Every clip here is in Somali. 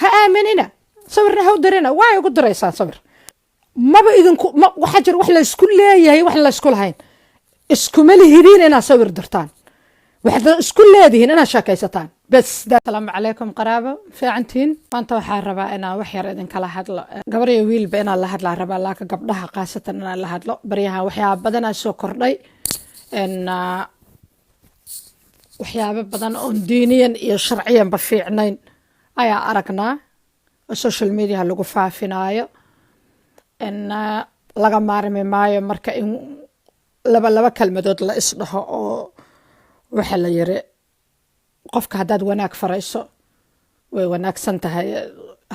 ha aaminina sawirna ha u dirina waa ugu diraysaa sawir maba idinku waxa jir wax la isku leeyahay wax la isku lahayn iskuma lihidin inaa sawir dirtaan waxaad isku leedihiin inaa sheekaysataan bas assalaamu calaykum qaraabo fiicantiin maanta waxaan rabaa inaan wax yar idinkala hadlo gabar iyo wiilba inaan la hadlaa rabaa laakiin gabdhaha qaasatan inaan la hadlo baryahan waxyaaba badan aa soo kordhay waxyaaba badan oo diiniyan iyo sharciyanba fiicnayn ayaa aragnaa oo social media lagu faafinaayo laga maarmi maayo marka in laba kalmadood la isdhaho oo waxa la yiri qofka hadaad wanaag farayso way wanaagsan tahay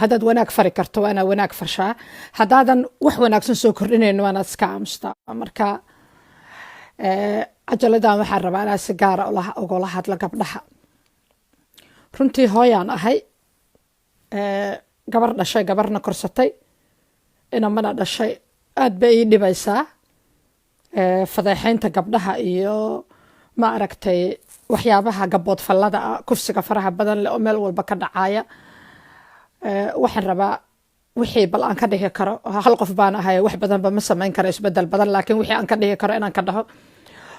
hadaad wanaag fari karto waa inaad wanaag farshaa hadaadan wax wanaagsan soo kordhinayno waa inaad iska aamustaa marka ajaladan waxaan rabaa inaan si gaara ugula hadlo gabdhaha runtii hooyaan ahay gabar dhashay gabarna korsatay inamana dhashay aad bay ii dhibaysaa fadeexaynta gabdhaha iyo ma aragtay waxyaabaha gabood fallada kufsiga faraha badan leh oo meel walba ka dhacaya waxaan rabaa wixii bal aan ka dhihi karo hal qof baan ahay wax badanba ma samayn karo isbedel badan laakiin wixii aan ka dhihi karo inaan ka dhaho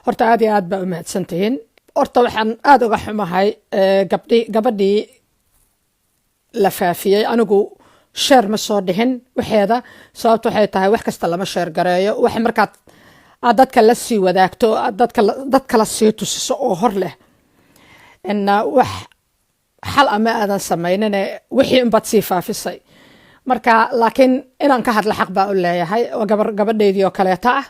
horta aad iyo aad baa u mahadsantihiin horta waxaan aad uga xumahay gabadhii la faafiyey anigu sheer ma soo dhihin waxeeda sababta waxay tahay wax kasta lama sheer gareeyo wax markaad aad dadka la sii wadaagto dadka la sii tusiso oo hor leh wax xal ama aadan samaynin wixii inbaad sii faafisay marka laakiin inaan ka hadla xaq baa u leeyahay waa gabadheydii oo kaleeta ah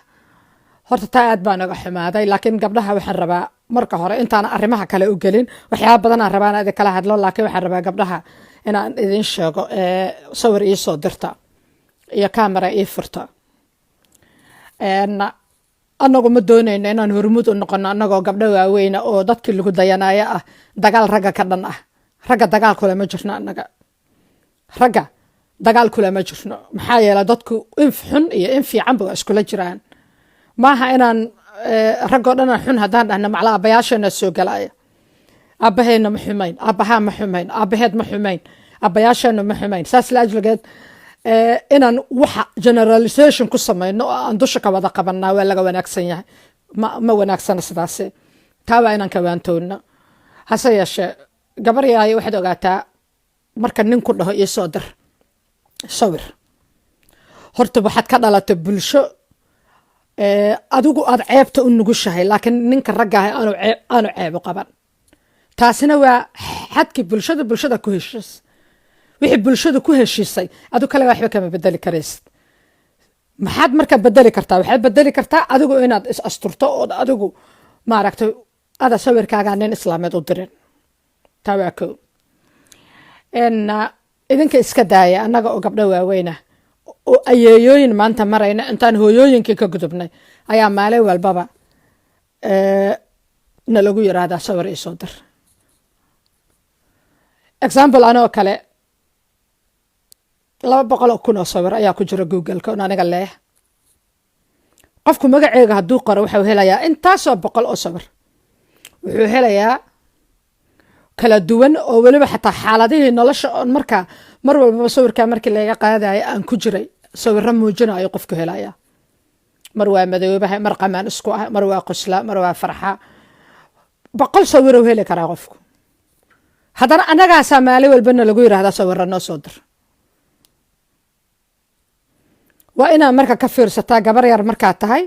horta taa aad baan uga xumaaday laakiin gabdhaha waxaan rabaa marka hore intaan arrimaha kale u gelin waxyaaba badan aan rabaa inaan kala hadlo laakiin waxaan rabaa gabdhaha inaan idin sheego sawir ii soo dirta iyo camera ii furta anagu ma doonayno inaan hormuud u noqono anagoo gabdho waaweyna oo dadkii lagu dayanaayo ah dagaal ragga ka dhan ah ragga dagaal kule ma jirno anaga ragga dagaal kule ma jirno maxaa yeelay dadku in xun iyo in fiicanba waa iskula jiraan maaha inaan raggoo dhan xun haddaan dhahno macla aabbayaasheena soo galaya aabbaheena ma xumayn aabbahaa ma xumayn aabbaheed ma xumayn aabbayaasheena ma xumayn saas la ajligeed inaan waxa generalization ku samayno oo aan dusha ka wada qabanaa waa laga wanaagsan yahay ma wanaagsana sidaasi taa waa inaan ka waantoonno hase yeeshee gabar yahay waxaad ogaataa marka nin ku dhaho ii soo dir sawir horta waxaad ka dhalatay bulsho adigu aad ceebta u nugushahay laakiin ninka raggaah aanu ceeb u qaban taasina waa xadkii bulshada ku heshiis wixii bulshada ku heshiisay adu kale waxba kama bedeli karaysid maxaad marka bedeli kartaa waxaad bedeli kartaa adigu inaad is asturto oo adigu maaragtay ada sawirkaaga nin islaameed u dirin taa waa kow idinka iska daaya annaga oo gabdho waaweyna oo ayeeyooyin maanta marayna intaan hooyooyinkii ka gudubnay ayaa maalin walbaba na lagu yiraahdaa sawir ii soo dir example anoo kale 200,000 oo sawir ayaa ku jira google-ka oo aniga leeh qofku magaceega hadduu qoro wuxuu helayaa intaasoo 100 oo sawir wuxuu helayaa kala duwan oo weliba xataa xaaladihii nolosha oo marka mar walba sawirka markii laga qaadayo aan ku jiray sawirro muujinayo qofku helaya mar waa madoobaha mar qamaan isku ah mar waa qosla mar waa farxa 100 sawir oo heli karaa qofku haddana anaga Soomaali walbana lagu yiraahdaa sawirro noo soo dir waa inaan marka ka fiirsataa gabar yar markaa tahay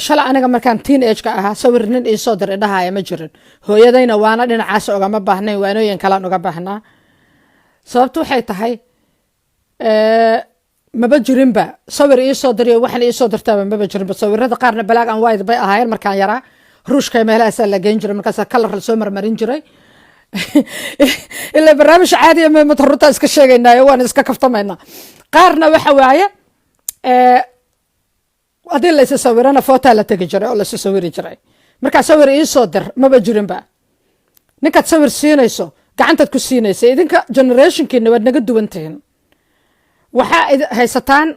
shala aniga markaan teenage-ka ahaa sawir nin ii soo dir idhahaaya ma jirin hooyadayna waana dhinacaas ogama baahnayn waanooyin kalaan uga baahnaa sababtu waxay tahay maba jirinba sawir ii soo diriyo waxaan ii soo dirtaaba maba jirinba sawirada qaarna black and white bay ahaayeen markaan yaraa ruushka meelahaasaa la geyn jiray markaas kalar la soo marmarin jiray ilaa barnaamij caadi ah ma taruta iska sheegaynaa waan iska kaftamaynaa qaarna waxa waaye hadii la is sawirana foto la tagi jiray oo la is sawiri jiray marka sawir ii soo dir maba jirinba ninka sawir siinayso gacantaad ku siinaysa idinka generationkiina waad naga duwantihiin waxa haysataan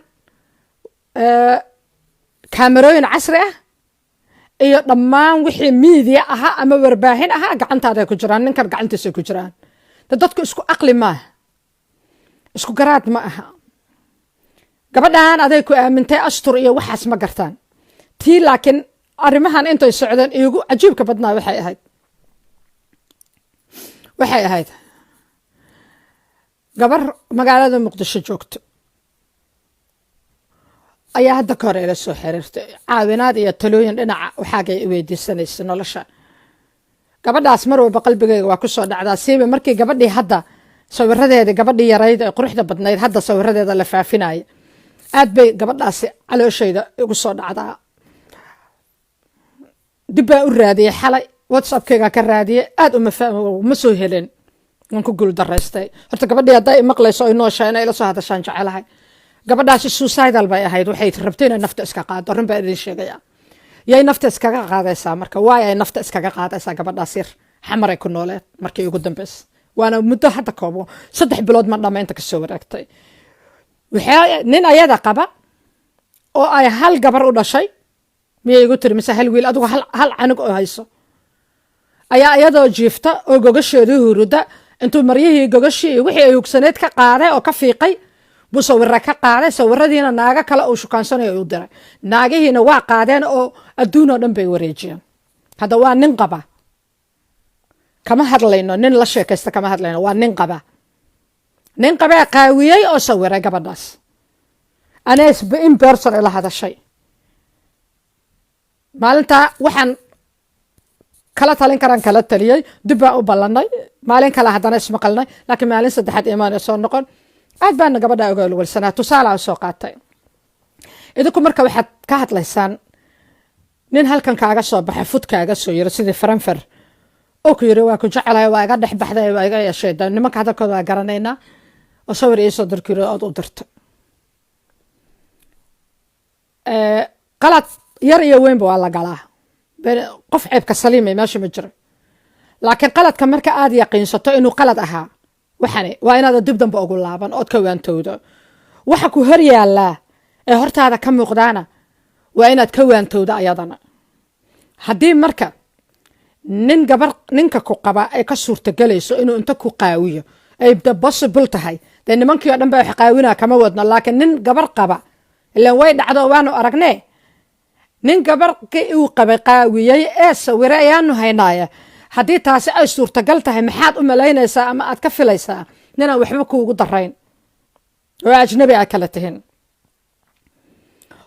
kaamirooyin casri ah iyo dhammaan wixii media aha ama warbaahin aha gacantaada ku jiraan ninkan gacantiisa ku jiraan dadku isku aqli maaha isku garaad ma aha gabadhan aday ku aamintay astur iyo waxaas ma gartaan tii laakiin arrimahan intay socdeen iigu cajiibka badnaa waxay ahayd gabar magaalada muqdisho joogto ayaa hadda ka hor ila soo xiriirtay caawinaad iyo talooyin dhinaca waxaagay weydiisanaysa nolosha gabadhaas mar walba qalbigayga waa ku soo dhacdaa siiba markii gabadhii hadda sawiradeeda gabadhii yarayd ee quruxda badnayd hadda sawiradeeda la faafinaya aad bay gabadhaasi calooshayda igu soo dhacdaa dib baa u raadiyey xalay whatsappkayga ka raadiyey aad uma soo helin waan ku guul daraystay horta gabadhii hadday maqlayso ay nooshaa inay ila soo hadashaan jecelahay gabadhaasi suicidal bay ahayd waxay rabtay inay nafta iska qaado arrin baa idin sheegaya yay nafta iskaga qaadaysaa marka waay ay nafta iskaga qaadaysaa gabadhaas yar xamaray ku nooleed markii ugu dambeys waana muddo hadda koobo 3 bilood ma dhamaynta ka soo wareegtay nin ayada qaba oo ay hal gabar u dhashay miyay igu tiri mise hal wiil adigu hal canug oo hayso ayaa iyadoo jiifta oo gogasheedu huruda intuu maryihii gogashii wixii ay hugsaneed ka qaaday oo ka fiiqay buu sawirra ka qaaday sawiradiina naaga kale uu shukaansanayo u diray naagihiina waa qaadeen oo adduun oo dhan bay wareejiyeen hadda waa nin qaba kama hadlayno nin la sheekaysta kama hadlayno waa nin qaba qaawiyey oo sawiray gabadhaas anees in person ila hadashay maalintaa waxaan kala talin karaan kala taliyey dib baan u ballanay maalin kale haddana ismaqalnay laakiin maalin saddexaad imaan soo noqon aad baana gabadha uga walwalsanaa tusaale soo qaatay idinku marka waxaad ka hadlaysaan nin halkan kaaga soo baxay fudkaaga soo yiri sidii faranfar oo ku yiri waa ku jecelahay waa iga dhex baxday waa iga yeeshay nimanka hadalkooda waa garanaynaa oo sawir ii soo dirkiro ood u dirto qalad yar iyo weynba waa la galaa qof ceebka saliimay meesha ma jiro laakiin qaladka marka aad yaqiinsato inuu qalad ahaa waxani waa inaad dib dambe ugu laaban ood ka waantowdo waxa ku hor yaallaa ee hortaada ka muuqdaana waa inaad ka waantowdo ayadana haddii marka ninka ku qaba ay ka suurtagelayso inuu inta ku qaawiyo ay possible tahay dee nimankii oo dhan baa wax qaawinaa kama wadno laakiin nin gabar qaba ilaan way dhacdo waanu aragnee nin gabarkii uu qabay qaawiyey ee sawire ayaanu haynaaya haddii taasi ay suurtagal tahay maxaad u malaynaysaa ama aad ka filaysaa ninaan waxba kuugu darayn oo ajnabi aad kala tihin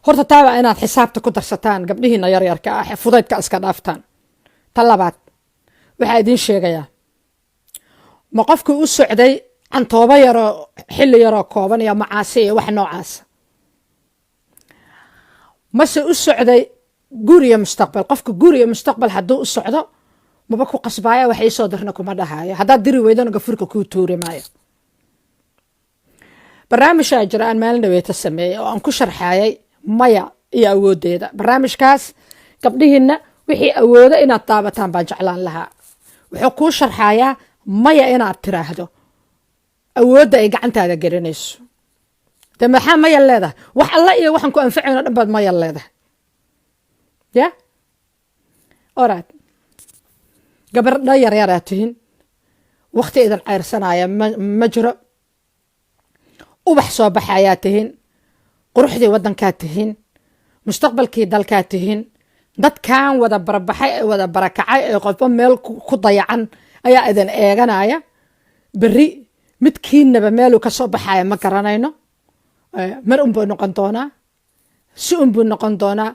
horta taa waa inaad xisaabta ku darsataan gabdhihiina yaryarka ah fudaydka iska dhaaftaan ta labaad waxaa idiin sheegayaa ma qofkii u socday cantoobo yaroo xilli yaroo kooban iyo macaasi iyo wax noocaasa mase u socday guriya mustaqbal qofka guriya mustaqbal hadduu u socdo maba ku qasbaaya wax iisoo dirna kuma dhahaayo haddaad diri weydana gafurka kuu tuuri maayo barnaamijaa jira aan maalin dhaweeta sameeyey oo aan ku sharxaayay maya iyo awooddeeda barnaamijkaas gabdhihiinna wixii awoodo inaad daabataan baan jeclaan lahaa wuxuu kuu sharxayaa maya inaad tiraahdo awoodda ay gacantaada gelinayso de maxaa maya leedahay wax alla iyo waxaan ku anfacayno dhan baad maya leedahay ya oraad gabardha yaryaraa tihin wakti idan ceyrsanaya ma jiro ubax soo baxayaa tihin quruxdii waddankaa tihin mustaqbalkii dalkaa tihin dadkan wada barbaxay ee wada barakacay ee qofba meel ku dayacan ayaa idin eeganaya berri midkiinaba meeluu ka soo baxaya ma garanayno mar unbuu noqon doonaa si unbuu noqon doonaa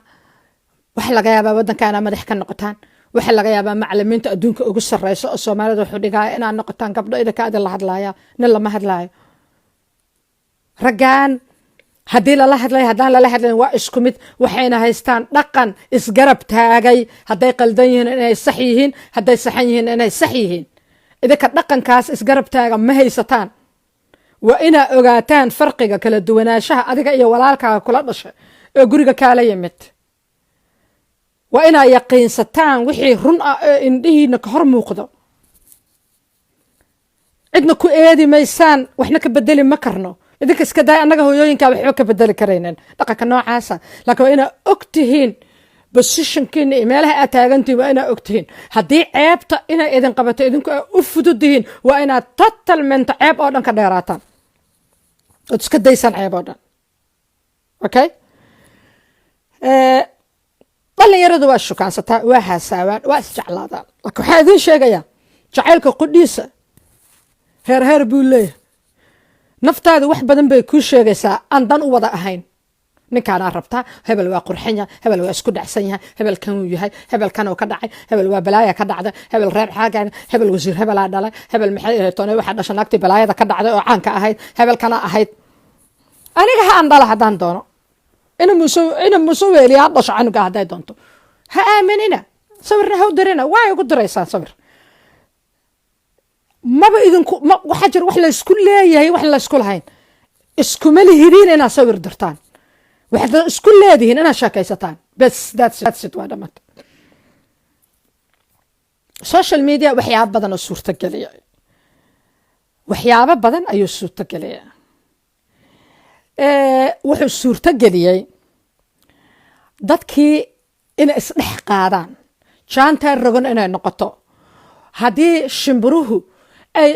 waxa laga yaabaa waddankaana madax ka noqotaan waxa laga yaabaa macallimiinta adduunka ugu sarreyso oo soomaalida wuxuu dhigaya inaad noqotaan gabdho idinka adin la hadlaaya nin lama hadlaayo raggan haddii lala hadlay haddaan lala hadlayn waa isku mid waxayna haystaan dhaqan isgarab taagay hadday qaldan yihiin inay sax yihiin hadday saxan yihiin inay sax yihiin idinka dhaqankaas isgarab taaga ma haysataan waa inaa ogaataan farqiga kala duwanaanshaha adiga iyo walaalkaaga kula dhashay ee guriga kaala yimid waa inaa yaqiinsataan wixii run ah ee indhihiina ka hor muuqdo cidna ku eedi maysaan waxna ka bedeli ma karno idinka iska daay annaga hooyooyinkaa waxba ka bedeli karaynin dhaqanka noocaasa laakiin waa inaa og tihiin positionkiina iyo meelaha aad taagantihiin waa inaad ogtihiin haddii ceebta inay idin qabato idinku u fududihiin waa inaad totalmente ceeb oo dhan ka dheeraataan ood iska daysaan ceeb oo dhan okay dhalinyaradu waa shukaansataa waa haasaawaan waa isjeclaadaan laakiin waxaa idiin sheegayaa jacaylka qudhiisa heer buu leeyahay naftaada wax badan bay kuu sheegaysaa aan dan u wada ahayn ninkaanaa rabtaa hebel waa qurxan yahay hebel waa isku dhacsan yahay hebel kan uu yahay hebel kan uu ka dhacay hebel waa balaaya ka dhacday hebel reer xaagan hebel wasiir hebelaa dhalay hebel maxay toonay waxa dhashan naagtii balaayada ka dhacday oo caanka ahayd hebel kana ahayd aniga ha aan dhala haddaan doono ina musuweeliya ha dhasho canuga hadday doonto ha aaminina sawirna ha u dirina waa ugu diraysaan sawir maba idinku waxaa jira wax la isku leeyahay wax la isku lahayn iskuma lihidiin inaad sawir dirtaan waxaad isku leedihiin inaad sheekaysataan bas that's it waa dhammaanta social media waxyaabo badan oo suurtageliya waxyaabo badan ayuu suurtageliya wuxuu suurtageliyey dadkii inay isdhex qaadaan jaantaa rogan inay noqoto haddii shimbiruhu ay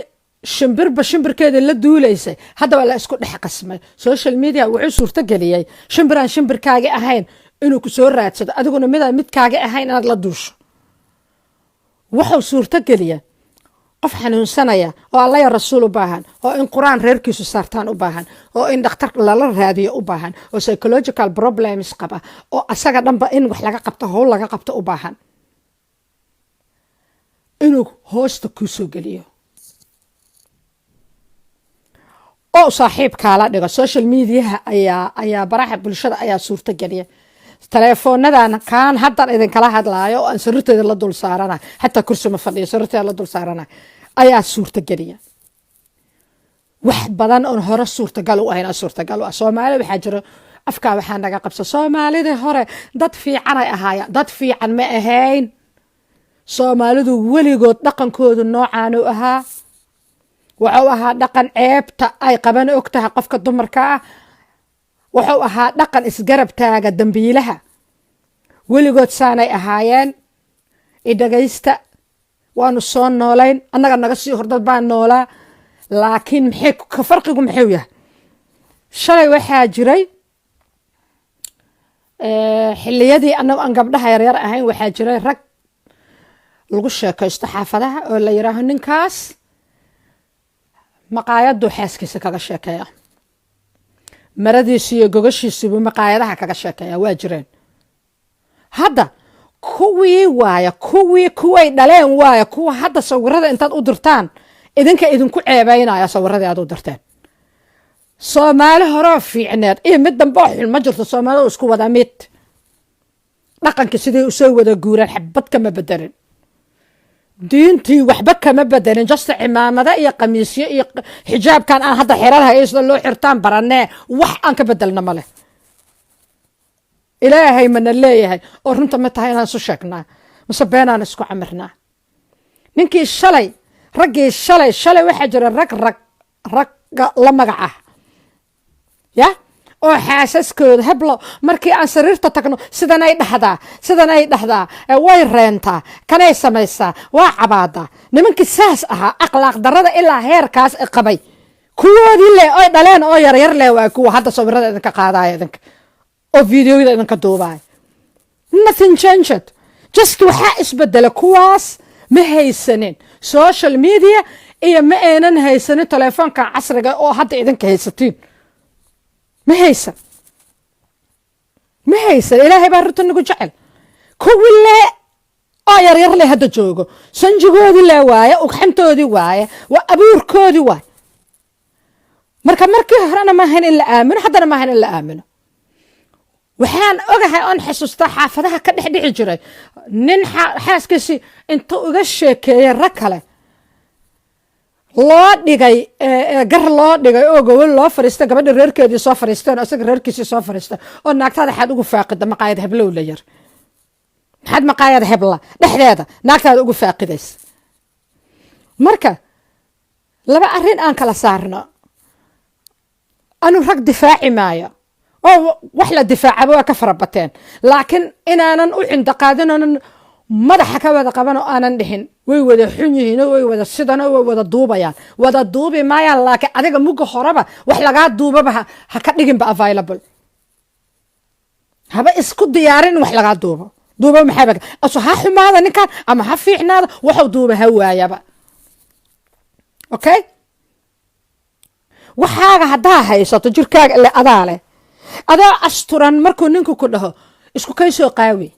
shimbirba shimbirkeeda la duulaysay haddaba la isku dhex qasmay social media wuxuu suurtageliyey shimbiraan shimbirkaagi ahayn inuu ku soo raadsado adiguna midaan midkaagi ahayn inaad la duusho wuxuu suurtageliyey qof xanuunsanaya oo alla ya rasuul u baahan oo in quraan reerkiisu saartaan u baahan oo in dhakhtar lala raadiyo u baahan oo psychological problems qaba oo asaga dhanba in wax laga qabto howl laga qabto u baahan inuu hoosta ku soo geliyo oo saaxiibkaala dhigo social mediaha ayaa baraha bulshada ayaa suurtageliya teleefoonadan kaan haddan idinkala hadlaayo oo aan sariirteeda la dul saarana xataa kursi ma fadhiyo sariirteeda la dul saarana ayaa suurtageliya wax badan oon hore suurtagal u ahayn suurtagal u ah Soomaali waxaa jira afkaa waxaa naga qabsa Soomaalida hore dad fiican ay ahaayeen dad fiican ma ahayn Soomaalidu weligood dhaqankoodu noocaan u ahaa wuxuu ahaa dhaqan ceebta ay qaban ogtahay qofka dumarka ah wuxuu ahaa dhaqan isgarab taaga dambiilaha weligood saanay ahaayeen idagaysta waanu soo noolayn annaga naga sii hordad baan noolaa laakiin maxay ka farqigu maxay yahay shalay waxaa jiray xilliyadii annagu aan gabdhaha yaryar ahayn waxaa jiray rag lagu sheekaysto xaafadaha oo la yiraaho ninkaas maqaayadu xaaskiisa kaga sheekeeya maradiisa iyo gogashiisa maqaayadaha kaga sheekeeya waa jireen hadda kuwii dhaleen waaya kuwa hadda sawirada intaad u dirtaan idinku ceebaynaya sawirada aad u dirteen Soomaali hore fiicneed iyo mid dambe xil ma jirto Soomaalidu isku wada mid dhaqanka sidii u soo wada guuraan xabad kama bedelin diintii waxba kama bedelin just cimaamada iyo qamiisyo iyo xijaabkan aan hadda xiranahay isla loo xirtaan baranee wax aan ka bedelna male ilaahay mana leeyahay oo runta ma tahay inaan isu sheegnaa mise beenaan isku camirnaa ninkii raggii shalay waxaa jira ragga la magac ah ya oo xaasaskooda heblo markii aan sariirta tagno sidan ay dhahdaa way reentaa kanay samaysaa waa cabaadaa nimankii saas ahaa akhlaaq darada ilaa heerkaas qabay kuwoodii le oo dhaleen oo yaryar le waa kuwa hadda sawirada idinka qaadaya idinka oo videoyada idinka duubaya nothing changed just waxaa isbedela kuwaas ma haysanin social media iyo ma aanan haysanin telefoonka casriga oo hadda idinka haysatiin ma haysan ilaahay baa runta nagu jecel kuwii le oo yaryar le hadda joogo sanjigoodii le waaye ugxantoodii waaye waa abuurkoodii waaye markii horena maahan in la aamino haddana maahan in la aamino waxaan ogahay oon xasuustaa xaafadaha ka dhexdhixi jiray nin xaaskiisii intuu uga sheekeeyey rag kale loo dhigay gar loo dhigay oo gobol loo fariistay gabadha reerkeedii soo fariisteen oo isaga reerkiisii soo fariistay oo naagtaada xad ugu faaqida maqaayad heblow la yar maxaad maqaayad hebla dhexdeeda naagtaada ugu faaqidaysa marka laba arrin aan kala saarno anu rag difaaci maayo oo wax la difaacaba waa ka farabateen laakiin inaanan u cindaqaadinanan madaxa ka wada qaban oo aanan dhihin way wada xun yihiin oo way wada sidan oo way wada duubayaan wada duubi maayaan laakiin adiga muga horeba wax lagaa duubaba ha ka dhiginba available haba isku diyaarin wax lagaa duubo maxaa aso ha xumaada ninkan ama ha fiicnaada waxuu duuba ha waayaba okay waxaaga haddaa haysato jirkaaga ile adaa asturan markuu ninku ku dhaho isku kaysoo qaawi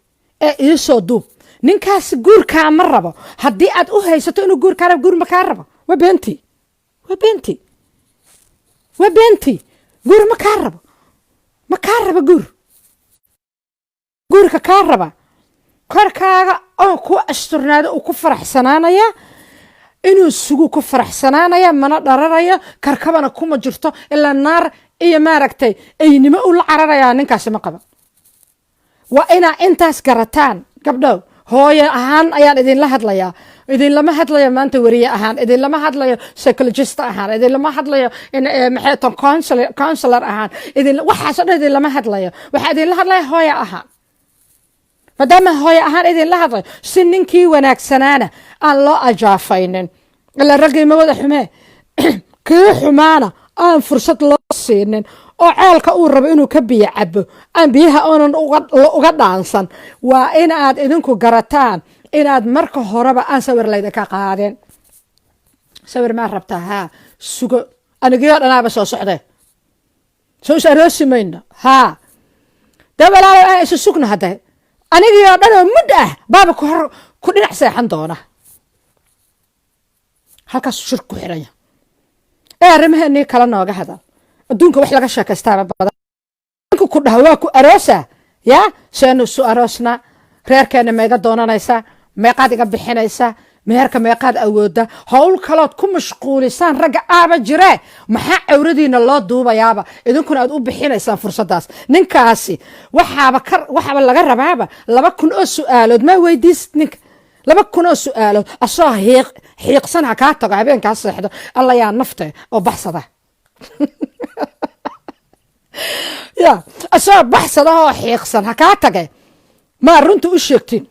ee iisoo duub ninkaas guurkaa ma rabo haddii aad u haysato inuu guurkaa rabo guur ma kaa rabo waa beenti guur ma kaa rabo guurka kaa raba korkaaga oo ku asturnaado uu ku faraxsanaanaya inuu sugu ku faraxsanaanaya mana dhararaya karkabana kuma jirto ilaa naar iyo maaragtay aynimo u la cararayaa ninkaasi ma qaba waa inaa intaas garataan gabdhow hooyo ahaan ayaan idinla hadlayaa idinlama hadlayo maanta wariye ahaan idinlama hadlayo psychologist ahaan idinlama hadlayo maxay tan counselor ahaan waxaasoo dhan idinlama hadlayo waxaa idinla hadlaya hooyo ahaan maadaama hooyo ahaan idinla hadlayo si ninkii wanaagsanaana aan loo ajaafaynin ila raggii ma wada xumee kii xumaana aan fursad loo siinin oo ceelka uu rabo inuu ka biyo cabo aan biyaha oonan uga dhaansan waa in aad idinku garataan inaad marka horeba aan sawir laydinka qaadeen sawir maa rabtaa haa sugo anigiyoo dhanaaba soo socdee soo is aroosi mayno haa dee walaalo aan isu sugna hadday anigiyoo dhanoo mud ah baaba ku dhinac seexan doona halkaas shir ku xiranya ee arrimaheenii kala nooga hadal adduunka wax laga sheekaystaaba badan ninku ku dhaha waa ku aroosa yaa seenu isu aroosnaa reerkeena meega doonanaysaa meeqaad iga bixinaysaa meherka meeqaad awooda howl kalood ku mashquulisaan ragga aaba jiree maxaa cawradiina loo duubayaaba idinkuna aad u bixinaysaan fursadaas ninkaasi waxaaba laga rabaaba 2,000 oo su'aalood ma weydiisid ninka 2,000 oo su'aalood asoo xiiqsan ha kaa tago habeenkaa seexdo alla yaa nafte oo baxsada ya asoo baxsada oo xiiqsan ha kaa tage maa runta u sheegtiin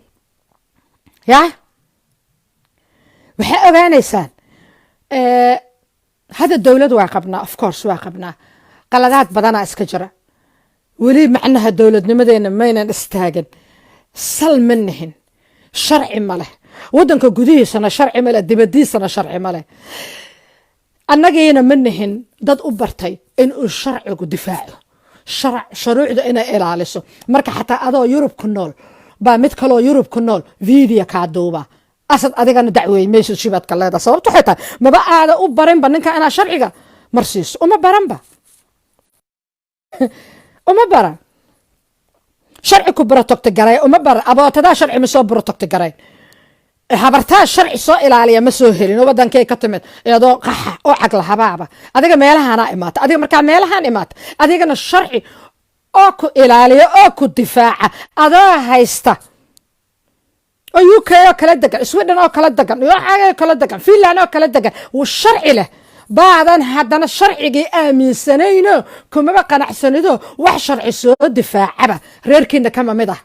ya waxay ogaanaysaan hadda dowlad waa qabnaa of course waa qabnaa qaladaad badanaa iska jira weli macnaha dowladnimadeena maynan istaagin sal ma nihin sharci ma leh waddanka gudihiisana sharci ma leh dibadiisana sharci ma leh annagiina ma nihin dad u bartay inuu sharcigu difaaco shuruucda inay ilaaliso marka xataa adoo yurub ku nool baa mid kaloo yurub ku nool video kaa duuba asad adigana dacweey meesha shibaadka leeda sababtu waxay tahay maba aada u barinba ninka inaa sharciga marsiiso uma baran sharci ku barotogta garay uma baran abootadaa sharci ma soo barotogta garay habartaa sharci soo ilaaliya ma soo helin oo wadankay ka timid iyadoo qaxa oo cagla habaaba adiga meelahaana imaata adiga markaa meelahaan imaata adigana sharci oo ku ilaaliya oo ku difaaca adoo haysta oo UK oo kala degan Sweden oo kala degan oo kala degan Finland oo kala degan oo sharci leh baadan haddana sharcigii aaminsanayno kumaba qanacsanido wax sharci soo difaacaba reerkiina kama mid ah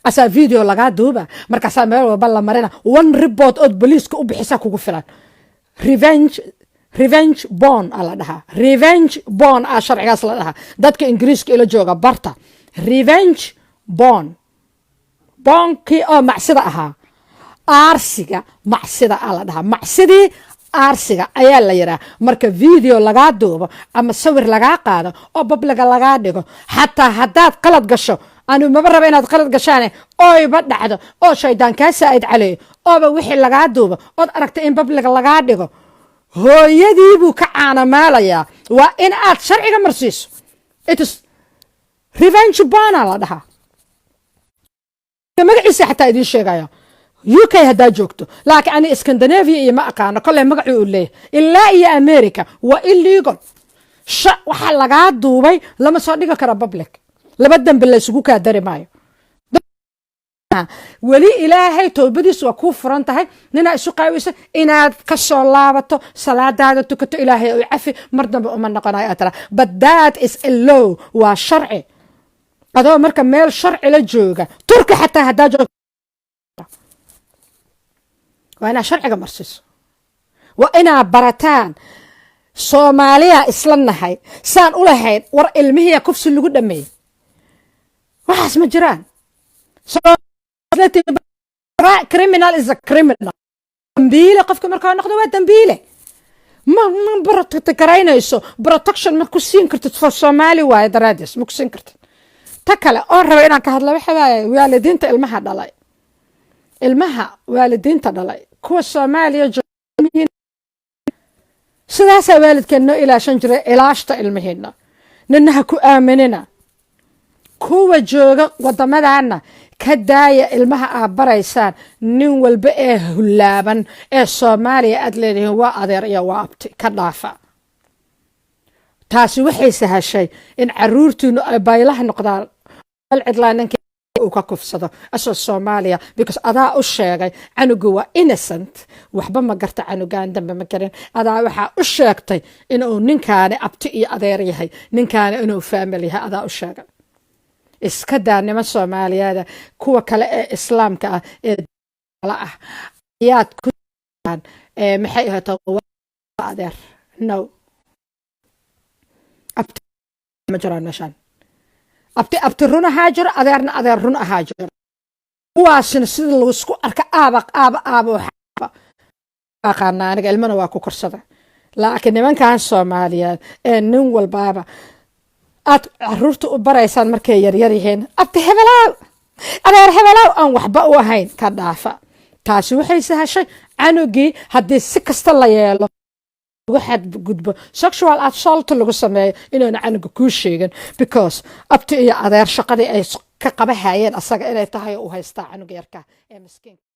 asaa video lagaa duuba markaasaa meel walba la marina one report oo booliiska u bixisa kugu filan revenge born ala dhahaa revenge born a sharcigaas la dhahaa dadka ingiriiska ila jooga barta revenge born boonkii oo macsida ahaa aarsiga macsida ala dhahaa macsidii aarsiga ayaa la yiraa marka video lagaa duubo ama sawir lagaa qaado oo babliga lagaa dhigo xataa haddaad qalad gasho anu maba raba inaad qalad gashaane ooyba dhacdo oo shaydaan kaa saa'id caleeyo ooba wixii lagaa duubo ood aragta in babliga lagaa dhigo hooyadii buu ka caanamaalayaa waa in aad sharciga marsiiso itis revenge bona la dhahaa magaciisa xataa idiin sheegaya UK haddaa joogto laakiin ani Scandinavia iyo ma aqaano kolley magacii uu leeyahay ilaa iyo America waa illegal waxaa lagaa duubay lama soo dhigo kara public laba dambe la isugu kaa dari maayo weli ilaahay toobadiis waa kuu furan tahay ninaa isu qaawaysa inaad ka soo laabato salaadaada tukato ilaahay oo cafi mar dambe uma noqonayo aad tira but that is a law waa sharci adoo marka meel sharci la jooga turki xataa haddaa joogto waa inaa sharciga marsiiso waa inaa barataan soomaaliya isla nahay saan u lahayn war ilmihiya kufsi lagu dhameeyey waxaas ma jiraan criminal is a criminal dambiile qofka markaa noqdo waa dambiile ma garaynayso protection ma ku siin kartid for Soomaali waaye daraadis ma ku siin kartid ta kale oo raba inaan ka hadlo waxa waaye waalidiinta dhalay kuwa Soomaaliya sidaas waalidkeena ilaashan jiray ilaashta ilmihiina ninaha ku aaminina kuwa jooga wadamadaana ka daaya ilmaha aad baraysaan nin walba ee hulaaban ee Soomaaliya aad leedahay waa adeer iyo waa abti ka dhaafa taasi waxay sahashay in caruurtiinu ay baylaha noqdaan cidlaanan uu ka kufsado asoo Soomaaliya because adaa u sheegay canugu waa innocent waxba ma garta canugaan dambe ma garan adaa waxa u sheegtay inuu ninkaani abti iyo adeer yahay ninkaani inuu family yahay adaa u sheegay iska daanimo Soomaaliyeed kuwa kale ee islaamka ah ee kala ah ayaad ku maxay ahaato adeer no abti ma jiraan meeshaan abti run ahaa jiro adeerna adeer run ahaa jiro kuwaasina sida lagu isku arka aaba aqaana aniga ilmana waa ku korsada laakiin nimankan Soomaaliyeed ee nin walbaaba aad caruurta u baraysaan markay yaryar yihiin abti hebelaaw adeer hebelaaw aan waxba u ahayn ka dhaafa taasi waxay sahashay canugii haddii si kasta la yeelo waxaad gudbo sexual assault lagu sameeyo inaanu canuga kuu sheegin because abti iyo adeer shaqadii ay ka qabahayeen asaga inay tahay u haystaa canuga yarka ee miskiin